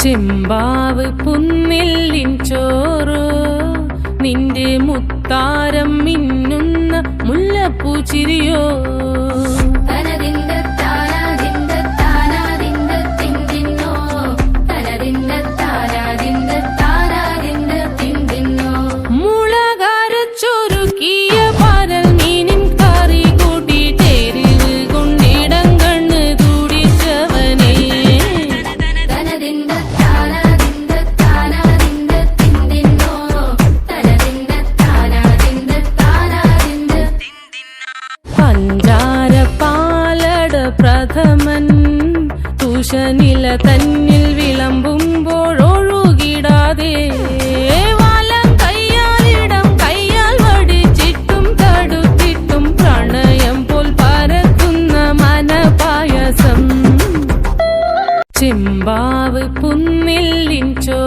ചെമ്പാവ് പുന്നില്ലിൻ ചോറോ നിന്റെ മുത്താരം മിന്നുന്ന മുല്ലപ്പൂച്ചിരിയോ പ്രഥമൻ തുഷനില തന്നിൽ വിളമ്പുമ്പോഴൊഴുകിടാതെ വലം കയ്യാലിടം കയ്യാൽ വടിച്ചിട്ടും തടുത്തിട്ടും പ്രണയം പോൽ പരത്തുന്ന മനപായസം ചെമ്പാവ് പുന്നില്ലിൻ ചോ